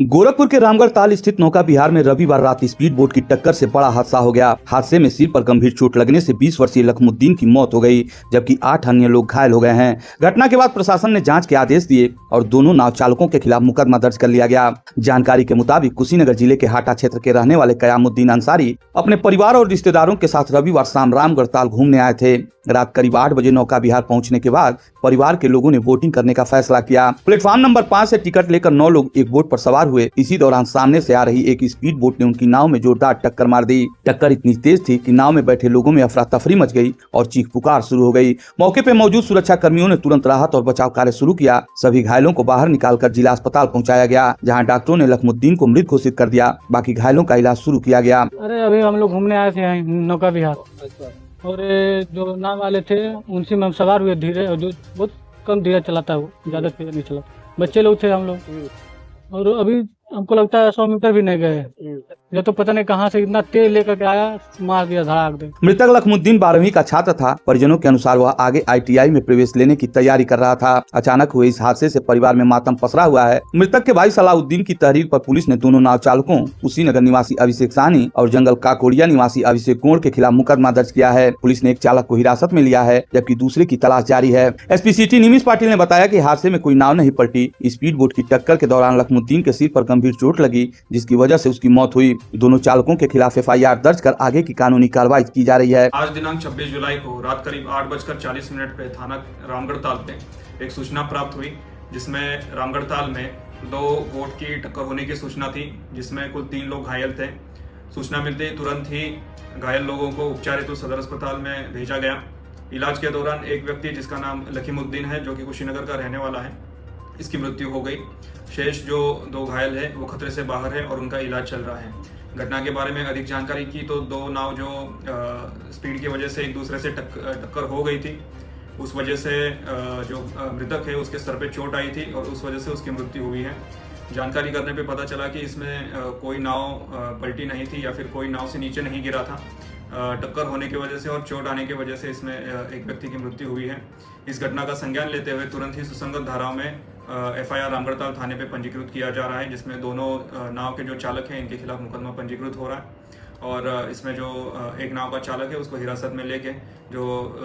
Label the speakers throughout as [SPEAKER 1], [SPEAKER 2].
[SPEAKER 1] गोरखपुर के रामगढ़ ताल स्थित नौका विहार में रविवार रात स्पीड बोट की टक्कर से बड़ा हादसा हो गया। हादसे में सिर पर गंभीर चोट लगने से 20 वर्षीय लखमुद्दीन की मौत हो गई, जबकि 8 अन्य लोग घायल हो गए हैं। घटना के बाद प्रशासन ने जांच के आदेश दिए और दोनों नाव चालकों के खिलाफ मुकदमा दर्ज कर लिया गया। जानकारी के मुताबिक कुशीनगर जिले के हाटा क्षेत्र के रहने वाले कयामुद्दीन अंसारी अपने परिवार और रिश्तेदारों के साथ रविवार शाम रामगढ़ ताल घूमने आए थे। रात करीब 8 बजे नौका विहार पहुंचने के बाद परिवार के लोगों ने बोटिंग करने का फैसला किया। प्लेटफॉर्म नंबर 5 से टिकट लेकर 9 लोग एक बोट पर सवार हुए। इसी दौरान सामने से आ रही एक स्पीड बोट ने उनकी नाव में जोरदार टक्कर मार दी। टक्कर इतनी तेज थी कि नाव में बैठे लोगों में अफरा तफरी मच गई और चीख पुकार शुरू हो गई। मौके पर मौजूद सुरक्षा कर्मियों ने तुरंत राहत और बचाव कार्य शुरू किया। सभी घायलों को बाहर निकालकर जिला अस्पताल पहुँचाया गया, जहाँ डॉक्टरों ने लखमुद्दीन को मृत घोषित कर दिया। बाकी घायलों का इलाज शुरू किया गया।
[SPEAKER 2] अरे अभी हम लोग घूमने आए थे नौका विहार और जो नाव वाले थे उनसे में हम सवार हुए धीरे, जो बहुत कम धीरे चलाता है, वो ज़्यादा तेज नहीं चलाता। बच्चे लोग थे हम लोग और अभी हमको लगता है 100 मीटर भी नहीं गए, ये तो पता नहीं कहाँ से इतना तेज लेकर के आया, मार दिया धड़ाक दे।
[SPEAKER 1] मृतक लखमुद्दीन 12वीं का छात्र था। परिजनों के अनुसार वह आगे ITI में प्रवेश लेने की तैयारी कर रहा था। अचानक हुए इस हादसे से परिवार में मातम पसरा हुआ है। मृतक के भाई सलाउद्दीन की तहरीर पर पुलिस ने दोनों नाव चालकों कुशीनगर निवासी अभिषेक साहनी और जंगल काकोड़िया निवासी अभिषेक कोण के खिलाफ मुकदमा दर्ज किया है। पुलिस ने एक चालक को हिरासत में लिया है, जबकि दूसरे की तलाश जारी है। SP सिटी निमिष पाटिल ने बताया कि हादसे में कोई नाव नहीं पलटी। स्पीड बोट की टक्कर के दौरान लखमुद्दीन के सिर पर गंभीर चोट लगी, जिसकी वजह से उसकी मौत हुई। दोनों चालकों के खिलाफ FIR दर्ज कर आगे की कानूनी कार्रवाई की जा रही है।
[SPEAKER 3] आज दिनांक 26 जुलाई को रात करीब 8:40 पे थाना रामगढ़ ताल पे एक सूचना प्राप्त हुई, जिसमें रामगढ़ ताल में 2 बोट की टक्कर होने की सूचना थी, जिसमें कुल 3 लोग घायल थे। सूचना मिलते ही तुरंत ही घायल लोगों को उपचार हेतु सदर अस्पताल में भेजा गया। इलाज के दौरान एक व्यक्ति जिसका नाम लखीमुद्दीन है, जो कि कुशीनगर का रहने वाला है, इसकी मृत्यु हो गई। शेष जो 2 घायल है वो खतरे से बाहर है और उनका इलाज चल रहा है। घटना के बारे में अधिक जानकारी की तो 2 नाव जो स्पीड की वजह से एक दूसरे से टक्कर हो गई थी, उस वजह से जो मृतक है उसके सर पे चोट आई थी और उस वजह से उसकी मृत्यु हुई है। जानकारी करने पे पता चला कि इसमें कोई नाव पलटी नहीं थी या फिर कोई नाव से नीचे नहीं गिरा था। टक्कर होने की वजह से और चोट आने की वजह से इसमें एक व्यक्ति की मृत्यु हुई है। इस घटना का संज्ञान लेते हुए तुरंत ही सुसंगत धाराओं में FIR रामगढ़ ताल थाने पे पंजीकृत किया जा रहा है, जिसमें दोनों नाव के जो चालक हैं इनके खिलाफ मुकदमा पंजीकृत हो रहा है। और इसमें जो एक नाव का चालक है उसको हिरासत में लेके जो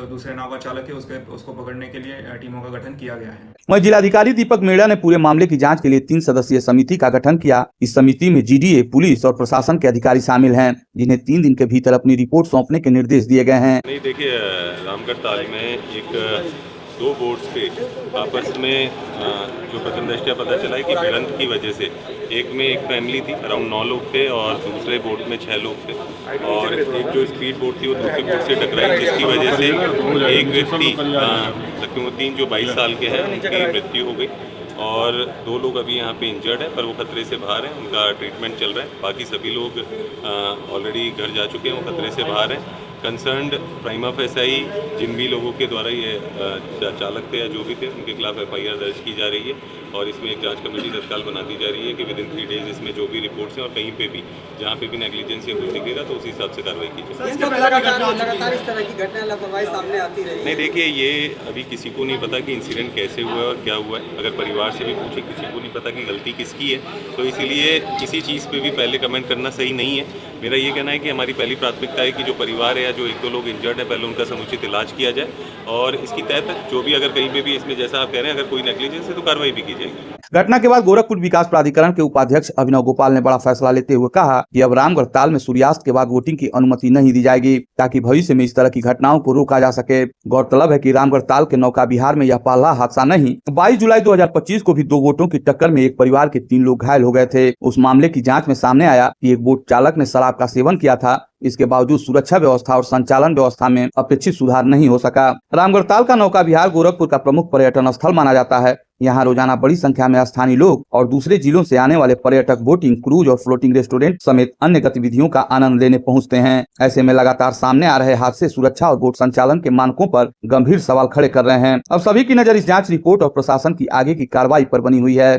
[SPEAKER 3] दूसरे नाव का चालक है उसको पकड़ने के लिए टीमों का गठन किया गया है।
[SPEAKER 1] वहीं जिलाधिकारी दीपक मीणा ने पूरे मामले की जांच के लिए 3 सदस्यीय समिति का गठन किया। इस समिति में GDA, पुलिस और प्रशासन के अधिकारी शामिल हैं, जिन्हें 3 दिन के भीतर अपनी रिपोर्ट सौंपने के निर्देश दिए गए हैं।
[SPEAKER 4] नहीं, देखिए, रामगढ़ ताल में एक 2 बोट्स पे आपस में जो प्रथम दृष्टया पता चला है कि भिड़ंत की वजह से एक में एक फैमिली थी, अराउंड 9 लोग थे और दूसरे बोट में 6 लोग थे और एक जो स्पीड बोट थी वो दूसरी बोट से टकराई, जिसकी वजह से एक व्यक्ति लखीमुद्दीन जो 22 साल के हैं उनकी मृत्यु हो गई और 2 लोग अभी यहाँ पे इंजर्ड हैं, पर वो खतरे से बाहर हैं, उनका ट्रीटमेंट चल रहा है। बाकी सभी लोग ऑलरेडी घर जा चुके हैं, वो खतरे से बाहर हैं। कंसर्न्ड प्राइमा फेसाई जिन भी लोगों के द्वारा ये चालक थे या जो भी थे उनके खिलाफ FIR दर्ज की जा रही है और इसमें एक जांच कमेटी तत्काल बना दी जा रही है कि विदिन 3 डेज इसमें जो भी रिपोर्ट्स हैं और कहीं पे भी जहाँ पे भी नेग्लिजेंस या कुछ दिखेगा तो उसी हिसाब से कार्रवाई की जाए।
[SPEAKER 5] लगातार इस तरह की घटनाएं लापरवाही सामने आती रही।
[SPEAKER 4] नहीं, देखिए, ये अभी किसी को नहीं पता कि इंसिडेंट कैसे हुआ है और क्या हुआ है। अगर परिवार से भी पूछे, किसी को नहीं पता कि गलती किसकी है, तो इसीलिए किसी चीज़ पे भी पहले कमेंट करना सही नहीं है। मेरा ये कहना है कि हमारी पहली प्राथमिकता है कि जो परिवार है या जो 1-2 लोग इंजर्ड है, पहले उनका समुचित इलाज किया जाए और इसकी तय तक जो भी अगर कहीं पे भी इसमें जैसा आप कह रहे हैं अगर कोई नेग्लिजेंस है तो कार्रवाई भी की जाएगी।
[SPEAKER 1] घटना के बाद गोरखपुर विकास प्राधिकरण के उपाध्यक्ष अभिनव गोपाल ने बड़ा फैसला लेते हुए कहा कि अब रामगढ़ ताल में सूर्यास्त के बाद वोटिंग की अनुमति नहीं दी जाएगी, ताकि भविष्य में इस तरह की घटनाओं को रोका जा सके। गौरतलब है कि रामगढ़ ताल के नौका विहार में यह पहला हादसा नहीं, 22 जुलाई 2025 को भी 2 बोटों की टक्कर में एक परिवार के 3 लोग घायल हो गए थे। उस मामले की जाँच में सामने आया कि एक बोट चालक ने शराब का सेवन किया था। इसके बावजूद सुरक्षा व्यवस्था और संचालन व्यवस्था में अपेक्षित सुधार नहीं हो सका। रामगढ़ ताल का नौका विहार गोरखपुर का प्रमुख पर्यटन स्थल माना जाता है। यहाँ रोजाना बड़ी संख्या में स्थानीय लोग और दूसरे जिलों से आने वाले पर्यटक बोटिंग, क्रूज और फ्लोटिंग रेस्टोरेंट समेत अन्य गतिविधियों का आनंद लेने पहुँचते हैं। ऐसे में लगातार सामने आ रहे हादसे सुरक्षा और बोट संचालन के मानकों पर गंभीर सवाल खड़े कर रहे हैं। अब सभी की नजर इस जाँच रिपोर्ट और प्रशासन की आगे की कार्रवाई पर बनी हुई है।